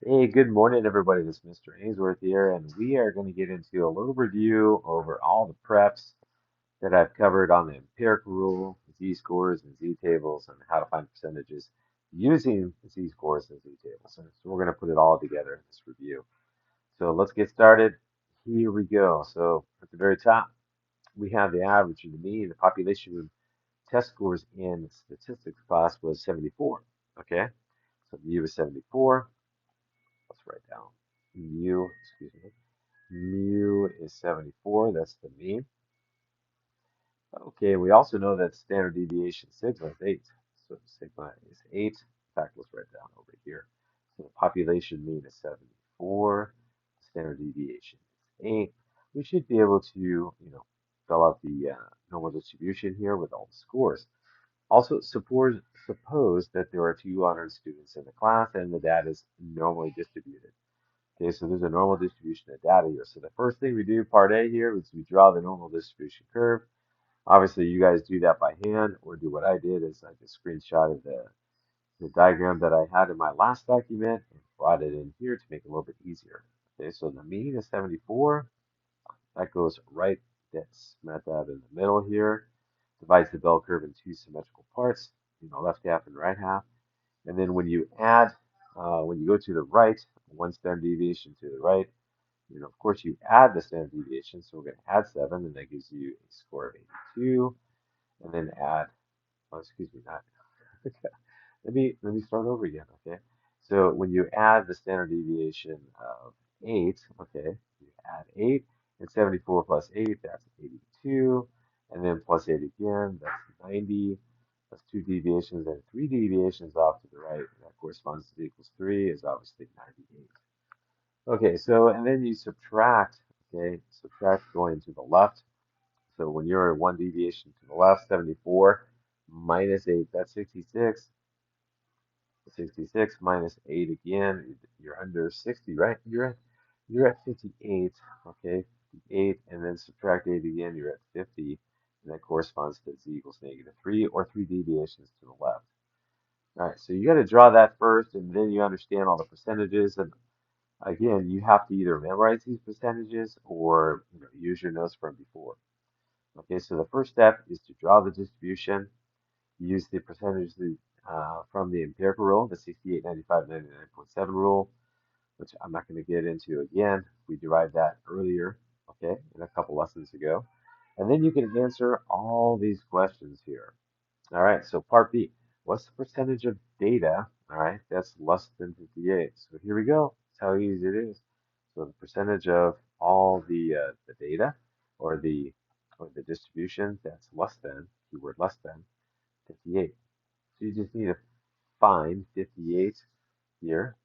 Hey, good morning, everybody. This is Mr. Ainsworth here, and we are going to get into a little review over all the preps that I've covered on the empirical rule, z-scores, and z-tables, and how to find percentages using z-scores and z-tables. And so we're going to put it all together in this review. So let's get started. Here we go. So at the very top, we have the average and the mean. The population test scores in statistics class was 74. Okay, so mu is 74. Let's write down mu, excuse me. Mu is 74, that's the mean. Okay, we also know that standard deviation sigma is 8. So sigma is 8. In fact, let's write it down over here. So the population mean is 74. Standard deviation is 8. We should be able to, fill out the normal distribution here with all the scores. Also, suppose that there are 200 students in the class and the data is normally distributed. Okay, so there's a normal distribution of data here. So the first thing we do, part A here, is we draw the normal distribution curve. Obviously, you guys do that by hand or do what I did is I just screenshotted the diagram that I had in my last document and brought it in here to make it a little bit easier. Okay, so the mean is 74. That goes right, that's smack that in the middle here. Divides the bell curve in two symmetrical parts, left half and right half. And then when you add, when you go to the right, one standard deviation to the right, of course, you add the standard deviation, so we're going to add 7, and that gives you a score of 82, and then add, oh, excuse me, not, okay. Let me start over again, okay? So when you add the standard deviation of 8, okay, you add 8, and 74 plus 8, that's 82, and then plus 8 again, that's 90, that's 2 deviations, and 3 deviations off to the right, and that corresponds to equals 3, is obviously 98. Okay, so and then you subtract, okay, subtract going to the left. So when you're one deviation to the left, 74 minus 8, that's 66. 66 minus 8 again, you're under 60, right? You're at 58, okay? 58, and then subtract 8 again, you're at 50, and that corresponds to z equals -3 or 3 deviations to the left. All right, so you got to draw that first, and then you understand all the percentages. And again, you have to either memorize these percentages or use your notes from before. Okay, so the first step is to draw the distribution. Use the percentages from the empirical rule, the 68, 95, 99.7 rule, which I'm not going to get into again. We derived that earlier, okay, in a couple lessons ago. And then you can answer all these questions here. All right, so part B. What's the percentage of data, all right, that's less than 58? So here we go. That's how easy it is. So the percentage of all the data or the distribution that's less than, keyword less than, 58. So you just need to find 58 here.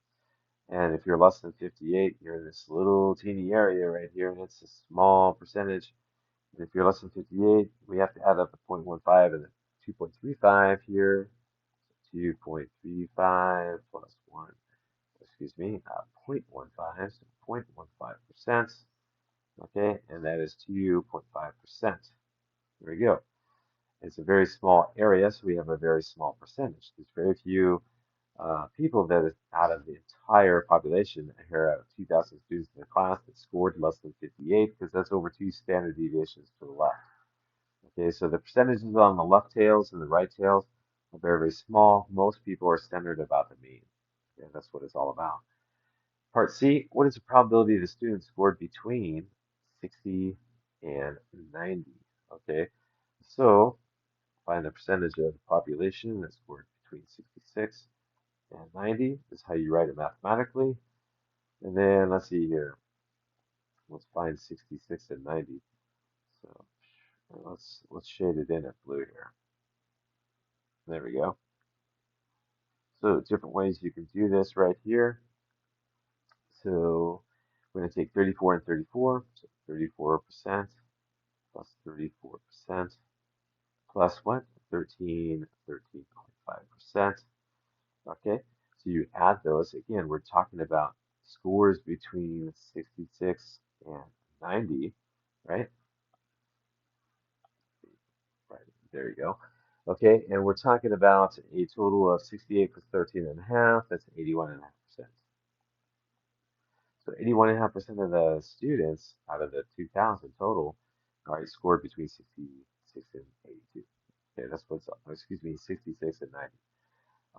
And if you're less than 58, you're in this little teeny area right here, and it's a small percentage. And if you're less than 58, we have to add up the 0.15 and the 2.35 here. 2.35 plus 1, excuse me, 0.15, so 0.15%, okay, and that is 2.5%. There we go. It's a very small area, so we have a very small percentage. There's very few people that is out of the entire population. Here out of 2,000 students in the class that scored less than 58, because that's over 2 standard deviations to the left. Okay, so the percentages on the left tails and the right tails are very, very small. Most people are centered about the mean. Okay, that's what it's all about. Part C, what is the probability the student scored between 60 and 90? Okay, so find the percentage of the population that scored between 66 and 90 is how you write it mathematically. And then let's see here. Let's find 66 and 90. So let's shade it in at blue here. There we go. So different ways you can do this right here. So we're going to take 34 and 34. So 34% plus 34% plus what? 13.5%. Okay, so you add those. Again, we're talking about scores between 66 and 90, right? Right, there you go. Okay, and we're talking about a total of 68 plus 13 and a half. That's 81.5%. So 81.5% of the students out of the 2,000 total, all right, scored between 66 and 82. Okay, that's what's up. Excuse me, 66 and 90.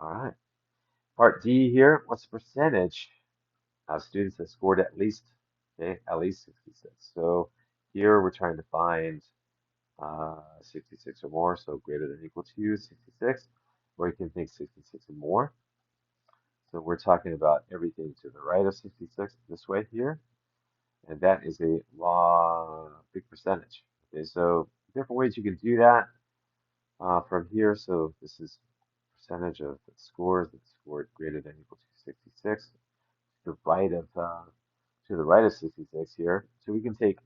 All right. Part D here, what's the percentage of students that scored at least, okay, at least 66? So here we're trying to find 66 or more, so greater than or equal to 66, or you can think 66 and more. So we're talking about everything to the right of 66 this way here, and that is a big percentage. Okay, so different ways you can do that from here. So this is percentage of the scores that scored greater than or equal to 66. The right of to the right of 66 here. So we could take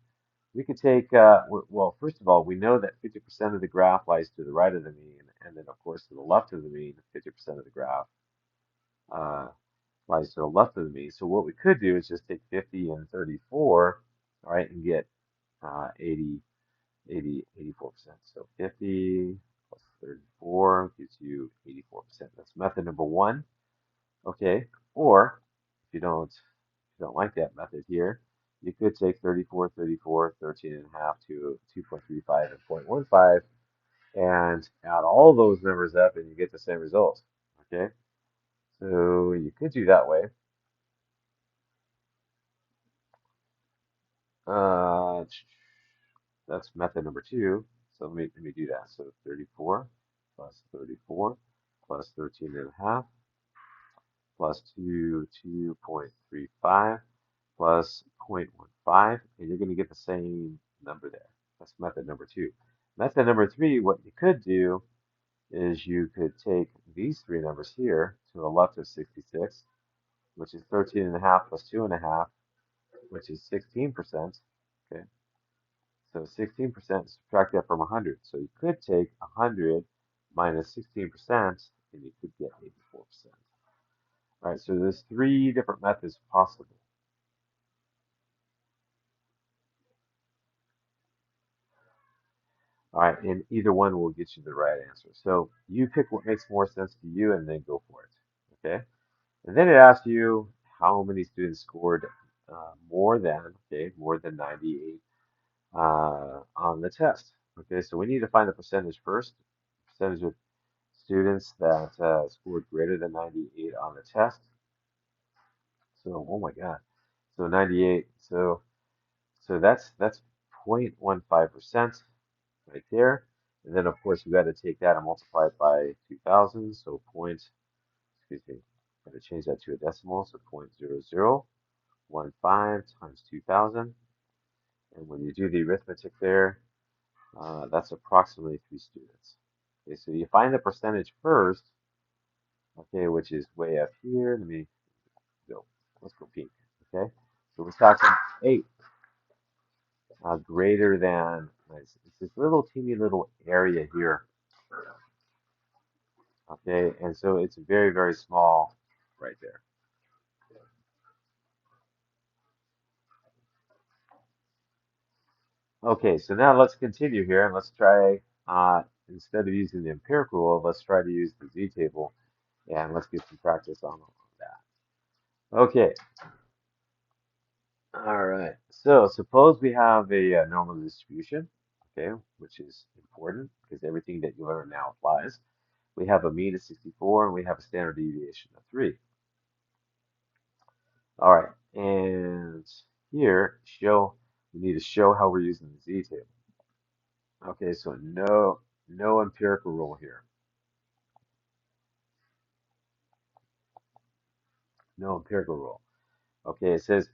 well, first of all, we know that 50% of the graph lies to the right of the mean, and then of course to the left of the mean, 50% of the graph uh, lies to the left of the mean. So what we could do is just take 50 and 34, all right, and get 80, 80, 84%. So 50 plus 34 gives you 84%. That's method number one. Okay, or if you don't like that method here, you could take 34, 34, 13 and a half to 2.35 and 0.15 and add all those numbers up and you get the same result. Okay, so you could do that way. Uh, that's method number two. So let me do that. So 34 plus 34 plus 13 and a half plus 2.35 plus 0.15, and you're going to get the same number there. That's method number two. Method number three, what you could do is you could take these three numbers here to the left of 66, which is 13 and a half plus 2.5, which is 16%. Okay, so 16%, subtract that from 100. So you could take 100 minus 16%, and you could get 84%. All right, so there's three different methods possible. All right, and either one will get you the right answer. So you pick what makes more sense to you and then go for it. Okay, and then it asks you how many students scored more than 98 on the test. Okay, so we need to find the percentage first. Percentage of students that scored greater than 98 on the test. So, oh my God. So 98. So that's 0.15% right there. And then of course we got to take that and multiply it by 2,000. So excuse me, got to change that to a decimal. So 0.0015 times 2,000. And when you do the arithmetic there, that's approximately 3 students. Okay, so you find the percentage first, okay, which is way up here. Let me go. Let's go pink. Okay, so we're talking 8 greater than. It's this little teeny little area here. Okay, and so it's very, very small right there. Okay, so now let's continue here and let's try, instead of using the empirical rule, let's try to use the z-table and let's get some practice on that. Okay, all right. So suppose we have a, normal distribution, okay, which is important because everything that you learn now applies. We have a mean of 64 and we have a standard deviation of 3. All right, and here we need to show how we're using the z-table. Okay, so no empirical rule here. No empirical rule. Okay, it says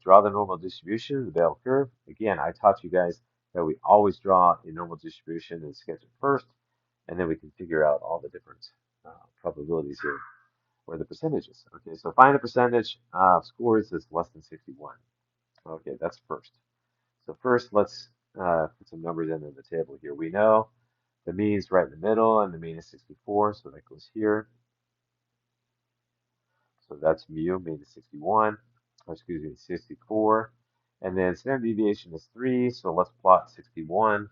draw the normal distribution of the bell curve. Again, I taught you guys that we always draw a normal distribution and sketch it first, and then we can figure out all the different probabilities here or the percentages. Okay, so find a percentage of scores that's less than 61. Okay, that's first. So first, let's put some numbers in the table here. We know the mean's right in the middle, and the mean is 64, so that goes here. So that's mu, mean is 61, or excuse me, 64. And then standard deviation is 3, so let's plot 61.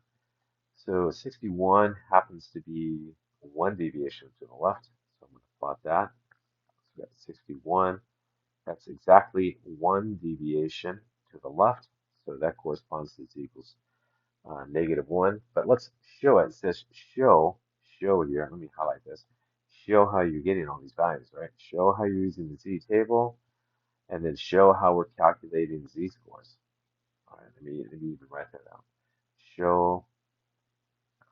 So 61 happens to be one deviation to the left, so I'm going to plot that. So we got 61 That's exactly one deviation to the left. So that corresponds to z equals -1. But let's show it. It says show here. Let me highlight this. Show how you're getting all these values, right? Show how you're using the z table, and then show how we're calculating z-scores. All right, let me even write that out. Show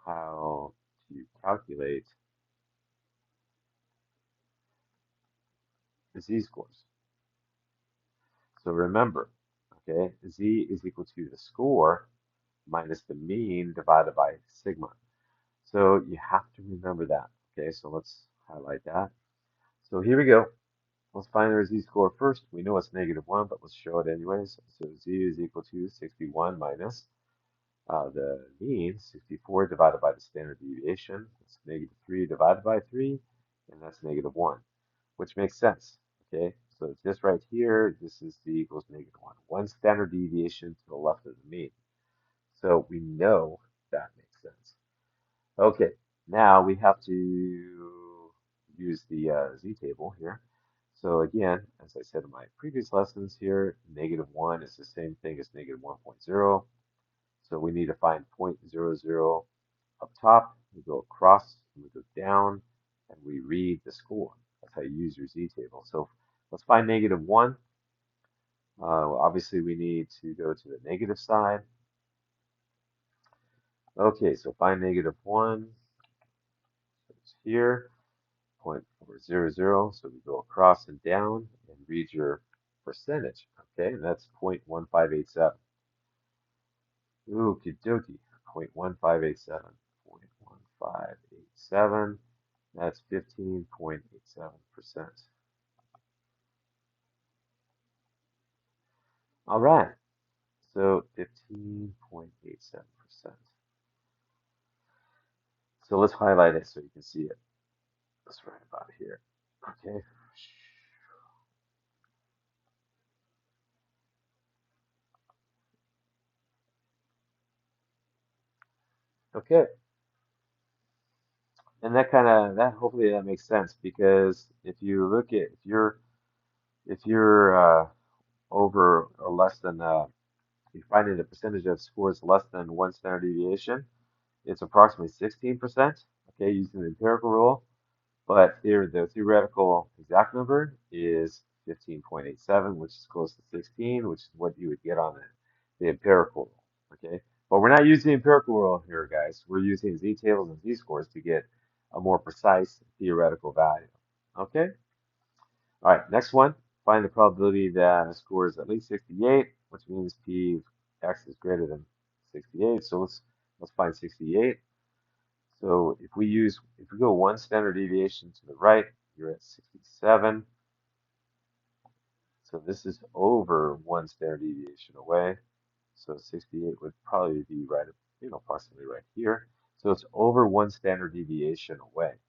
how to calculate the z-scores. So remember, okay, z is equal to the score minus the mean divided by sigma. So you have to remember that. Okay, so let's highlight that. So here we go. Let's find our z-score first. We know it's -1, but let's show it anyways. So z is equal to 61 minus the mean, 64 divided by the standard deviation. It's -3 divided by 3, and that's -1, which makes sense. Okay, so it's this right here. This is z equals -1. One standard deviation to the left of the mean. So we know that makes sense. Okay, now we have to use the z table here. So again, as I said in my previous lessons here, -1 is the same thing as -1.0. So we need to find 0.00 up top. We go across, and we go down, and we read the score. That's how you use your z table. So let's find -1. Obviously, we need to go to the negative side. Okay, so find -1. It's here. 0.400. So we go across and down and read your percentage. Okay, and that's 0.1587. Okie dokie. 0.1587. 0.1587. That's 15.87%. All right. So 15.87%. So let's highlight it so you can see it. Let's write about here. Okay. Okay. And that hopefully that makes sense, because if you look at if you're over or less than you're finding the percentage of scores less than one standard deviation, it's approximately 16%. Okay, using the empirical rule. But here, the theoretical exact number is 15.87, which is close to 16, which is what you would get on the empirical rule. Okay, but we're not using the empirical rule here, guys. We're using z-tables and z-scores to get a more precise theoretical value. Okay, all right, next one. Find the probability that a score is at least 68, which means p of x is greater than 68. So let's find 68. So if we go one standard deviation to the right, you're at 67. So this is over one standard deviation away. So 68 would probably be right, approximately right here. So it's over one standard deviation away.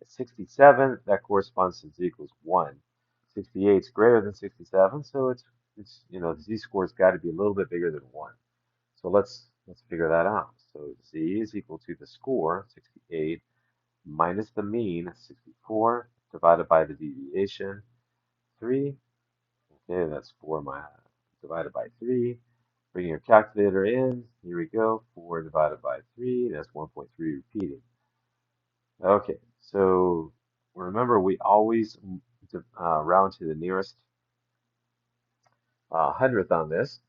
At 67, that corresponds to z equals 1. 68 is greater than 67, so the z-score's got to be a little bit bigger than 1. So let's figure that out. So z is equal to the score, 68, minus the mean, 64, divided by the deviation, 3. Okay, that's 4 divided by 3. Bring your calculator in. Here we go. 4 divided by 3. That's 1.3 repeating. Okay, so remember we always round to the nearest hundredth on this.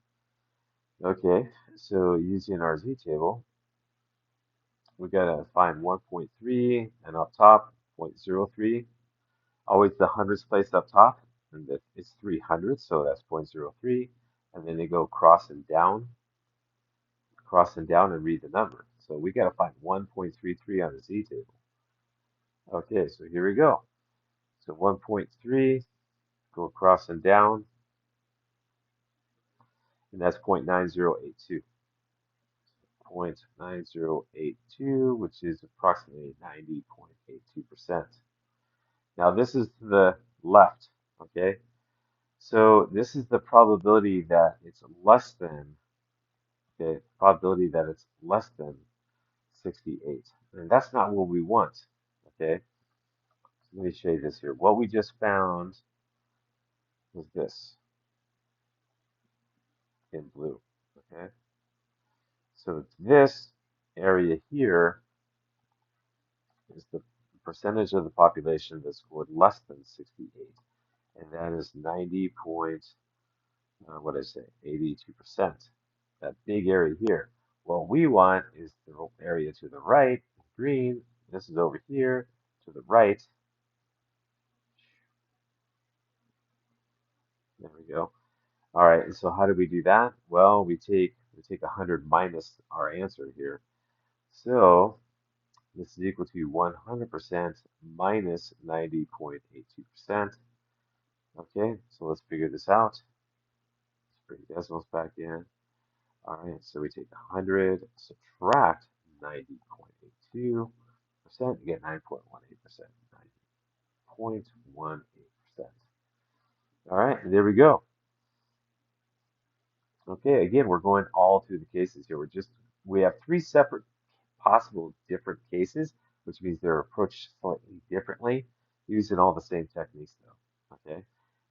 Okay, so using our z table, we gotta find 1.3 and up top 0.03. Always the hundreds place up top, and it's 300, so that's 0.03. And then they go cross and down, and read the number. So we got to find 1.33 on the z table. Okay, so here we go. So 1.3, go across and down, and that's 0.9082. 0.9082, which is approximately 90.82%. Now this is to the left, okay? So this is the probability that it's less than, okay, probability that it's less than 68. And that's not what we want, okay? Let me show you this here. What we just found is this in blue. Okay, so this area here is the percentage of the population that scored less than 68, and that is 90 point, what did I say, 82%. That big area here. What we want is the area to the right, green. This is over here to the right. There we go. All right, and so how do we do that? Well, we take 100 minus our answer here. So this is equal to 100% minus 90.82%. Okay, so let's figure this out. Let's bring decimals back in. All right, so we take 100, subtract 90.82%, you get 9.18%. 9.18%. All right, there we go. Okay, again, we're going all through the cases here. We have three separate possible different cases, which means they're approached slightly differently, using all the same techniques though. Okay.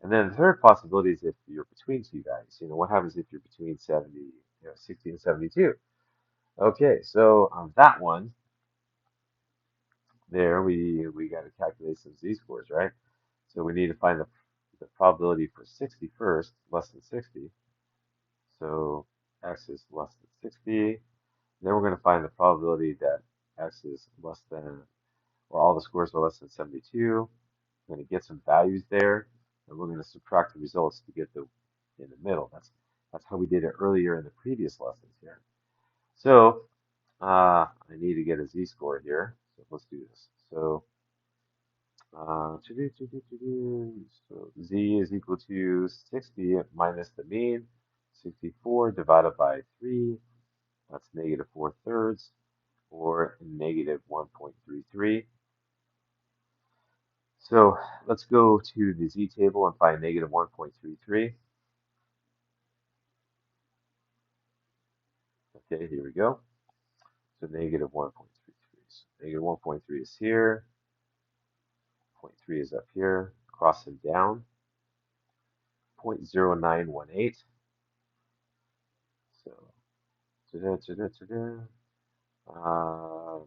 And then the third possibility is if you're between two values. What happens if you're between 60 and 72? Okay, so on that one, there we got to calculate some z-scores, right? So we need to find the probability for 60 first, less than 60. So x is less than 60. Then we're going to find the probability that x is less than, or all the scores are less than 72. We're going to get some values there, and we're going to subtract the results to get the in the middle. That's how we did it earlier in the previous lessons here. So I need to get a z-score here. So let's do this. So so z is equal to 60 minus the mean. 64 divided by 3. That's negative 4/3, or negative 1.33. So let's go to the z table and find negative 1.33. Okay, here we go. So negative 1.33. So negative 1.3 is here. 0.3 is up here. Crossing down. 0.0918. So, uh,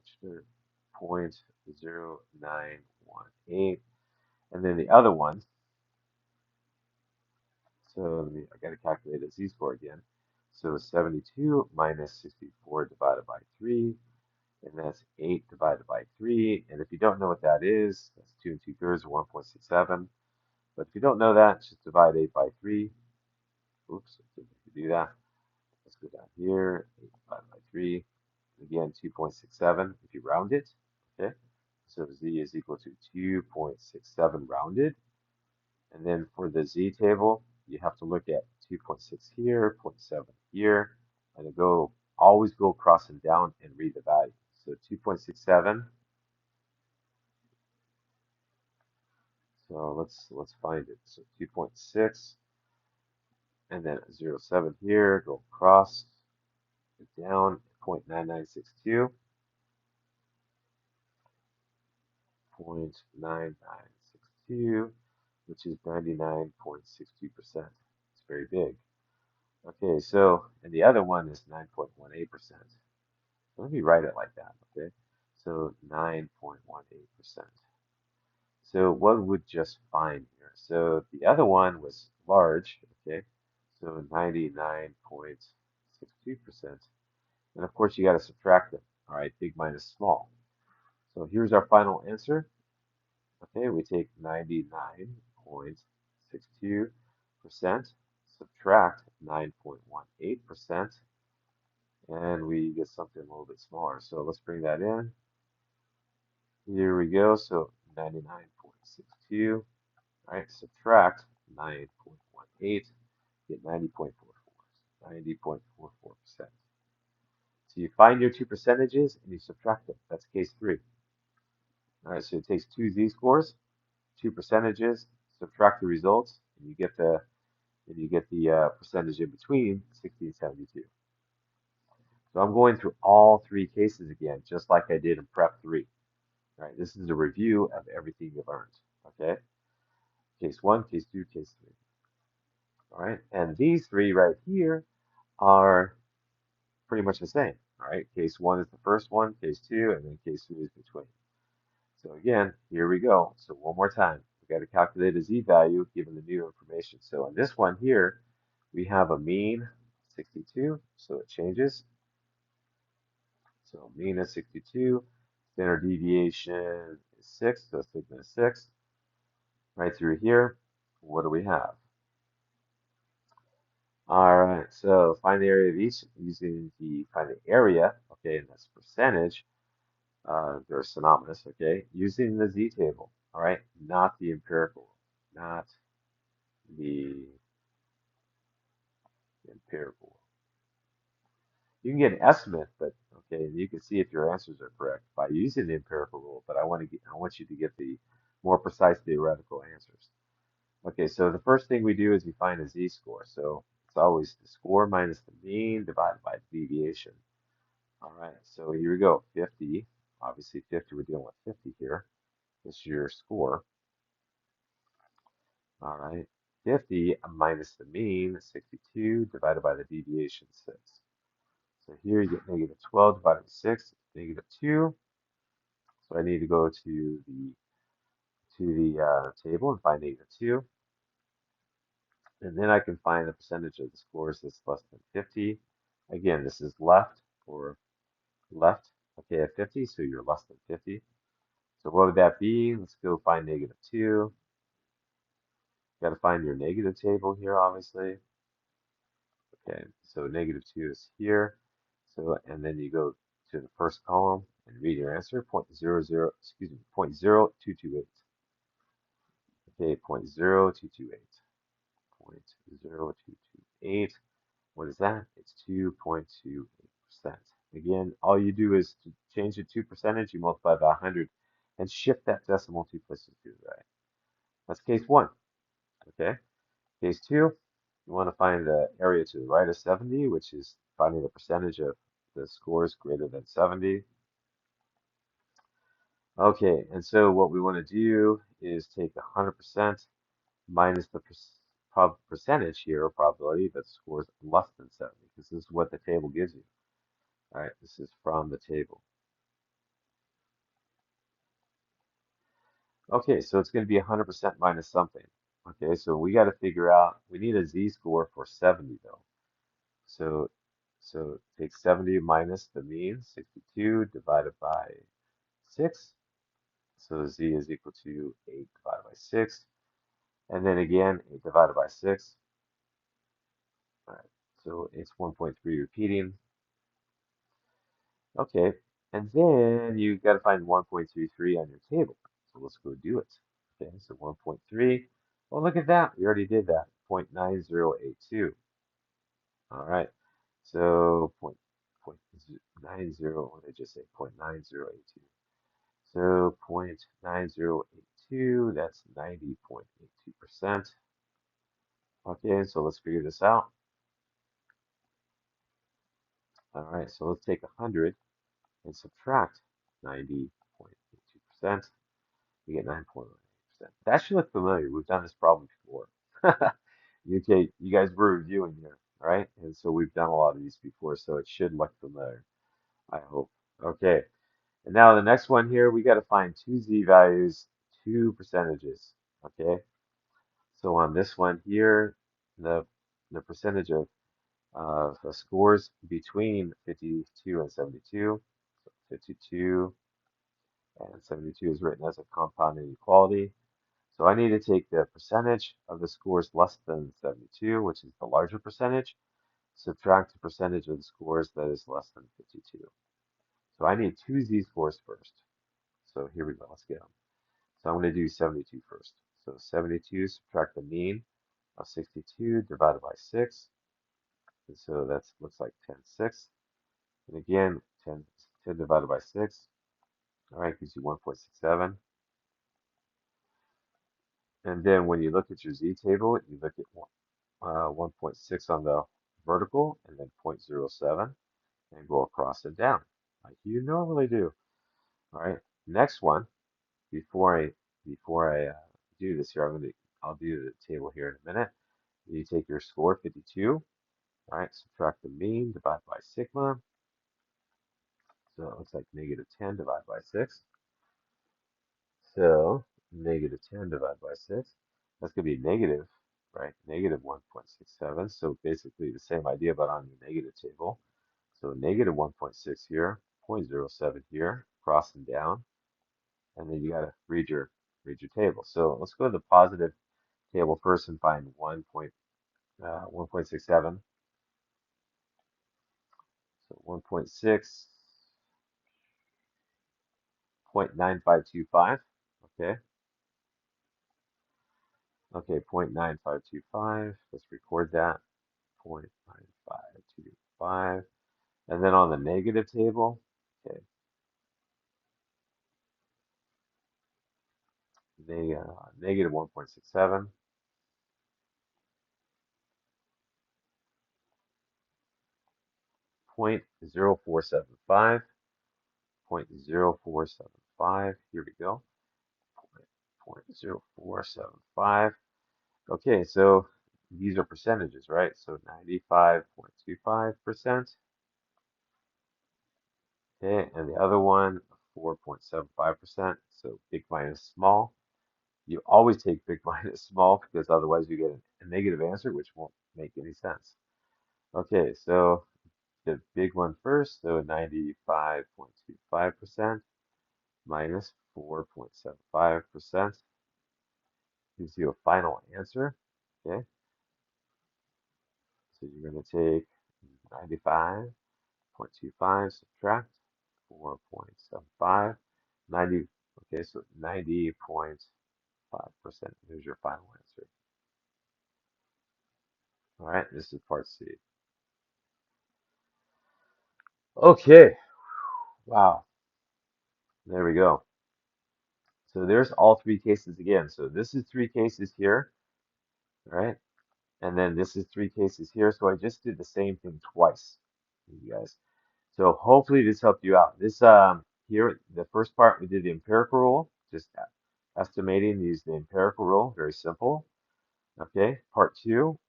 0.0918. And then the other one, so I got to calculate a z-score again. So 72 minus 64 divided by 3, and that's 8 divided by 3. And if you don't know what that is, that's 2 2/3 or 1.67. But if you don't know that, just divide 8 by 3. Oops, didn't mean to do that. Let's go down here, 8 divided by 3. Again, 2.67 if you round it. Okay, so z is equal to 2.67 rounded. And then for the z table, you have to look at 2.6 here, 0.7 here, and always go across and down and read the value. So 2.67. So let's find it. So 2.6, and then 0.7 here, go across, down, 0.9962, 0.9962, which is 99.62%. It's very big. Okay, so, and the other one is 9.18%. Let me write it like that, okay? So 9.18%. So what would just fine here? So the other one was large, okay? So 99.62%. And of course you got to subtract them. All right, big minus small. So here's our final answer. Okay, we take 99.62%, subtract 9.18%, and we get something a little bit smaller. So let's bring that in. Here we go. So 99.62. All right, subtract 9.18, get 90.44. 90.44%. So you find your two percentages and you subtract them. That's case 3. All right, so it takes two z-scores, two percentages, subtract the results, and you get the percentage in between 60 and 72. So I'm going through all three cases again, just like I did in prep 3. All right, this is a review of everything you learned. Okay, case 1, case 2, case 3. All right, and these three right here are pretty much the same. All right, case one is the first one, case two, and then case three is between. So again, here we go. So one more time, we got to calculate a z-value given the new information. So on this one here, we have a mean 62, so it changes. So mean is 62, standard deviation is 6, so sigma is 6. Right through here, what do we have? All right, so find the area of each using the find the area, okay, and that's percentage. They're synonymous, okay, using the z table, all right, not the empirical, not the empirical. You can get an estimate, but okay, you can see if your answers are correct by using the empirical rule. But I want you to get the more precise theoretical answers. Okay, so the first thing we do is we find a z-score. So it's always the score minus the mean divided by the deviation. All right, so here we go. 50, obviously 50, we're dealing with 50 here. This is your score. All right, 50 minus the mean, 62, divided by the deviation, 6. So here you get negative 12 divided by 6, negative 2. So I need to go to the table and find negative 2. And then I can find the percentage of the scores that's less than 50. Again, this is left or left, okay, at 50, so you're less than 50. So what would that be? Let's go find negative 2. Got to find your negative table here, obviously. Okay, so negative 2 is here. So, and then you go to the first column and read your answer, 0.00, excuse me, 0.0228. Okay, 0.0228. 0.0228. What is that? It's 2.28%. Again, all you do is to change it to percentage, you multiply by 100 and shift that decimal two places to the right. That's case one. Okay. Case two, you want to find the area to the right of 70, which is finding the percentage of the scores greater than 70. Okay, and so what we want to do is take 100% minus the percentage here, or probability that scores less than 70, because this is what the table gives you. All right, this is from the table. Okay, so it's going to be 100% minus something. Okay, so we got to figure out, we need a z-score for 70 though. So take 70 minus the mean, 62, divided by 6. So z is equal to 8 divided by 6. And then again, 8 divided by 6. All right, so it's 1.3 repeating. Okay, and then you got to find 1.33 on your table. So let's go do it. Okay, so 1.3. Well, look at that. We already did that. 0.9082. All right. So point 90, what did I just say? 0.9082. So 0.9082, that's 90.82%. Okay, so let's figure this out. All right, so let's take 100 and subtract 90.82%. We get 9.18%. That should look familiar. We've done this problem before. Okay, you guys were reviewing here, all right? And so we've done a lot of these before, so it should look familiar, I hope. Okay, and now the next one here, we got to find two z-values, two percentages, okay? So on this one here, the percentage of the scores between 52 and 72, so 52 and 72 is written as a compound inequality. So I need to take the percentage of the scores less than 72, which is the larger percentage, subtract the percentage of the scores that is less than 52. So I need two z-scores first. So here we go, let's get them. So I'm going to do 72 first. So 72, subtract the mean of 62 divided by 6. And so that looks like 10 6. And again, 10 divided by 6. All right, gives you 1.67. And then when you look at your z table, you look at 1.6 on the vertical and then 0.07 and go across and down like you normally do. All right, next one, before I do this here, I'll do the table here in a minute. You take your score, 52. All right, subtract the mean, divide by sigma. So it looks like negative 10 divided by 6. So negative 10 divided by 6. That's going to be negative, right? Negative 1.67. So basically the same idea, but on the negative table. So negative 1.6 here, 0.07 here, crossing down. And then you got to read your table. So let's go to the positive table first and find 1.67. So 1.6, 0.9525. Okay. Okay, 0.9525. Let's record that. 0.9525. And then on the negative table, okay, negative 1.67, 0.0475, 0.0475. Here we go. 0.0475. Okay, so these are percentages, right? So 95.25%. Okay, and the other one, 4.75%. So big minus small. You always take big minus small because otherwise you get a negative answer, which won't make any sense. Okay, so the big one first, so 95.25% minus 4.75% gives you a final answer. Okay, so you're going to take 95.25, subtract 4.75, 90, okay, so 90.5%. Here's your final answer. All right, this is part C. Okay, wow, there we go. So there's all three cases again. So this is three cases here, right? And then this is three cases here. So I just did the same thing twice, you guys. So hopefully this helped you out. This here, the first part we did the empirical rule, just estimating, use the empirical rule, very simple. Okay, part two,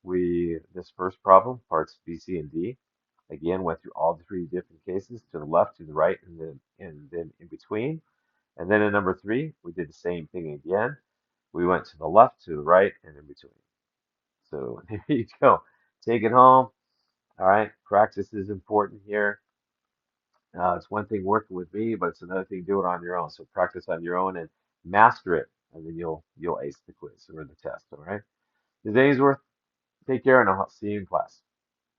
this first problem, parts B, C, and D, again went through all the three different cases, to the left, to the right, and then in between. And then in number three, we did the same thing again. We went to the left, to the right, and in between. So there you go. Take it home. All right. Practice is important here. It's one thing working with me, but it's another thing do it on your own. So practice on your own and master it, and then you'll ace the quiz or the test. All right. This is Ainsworth. Take care, and I'll see you in class.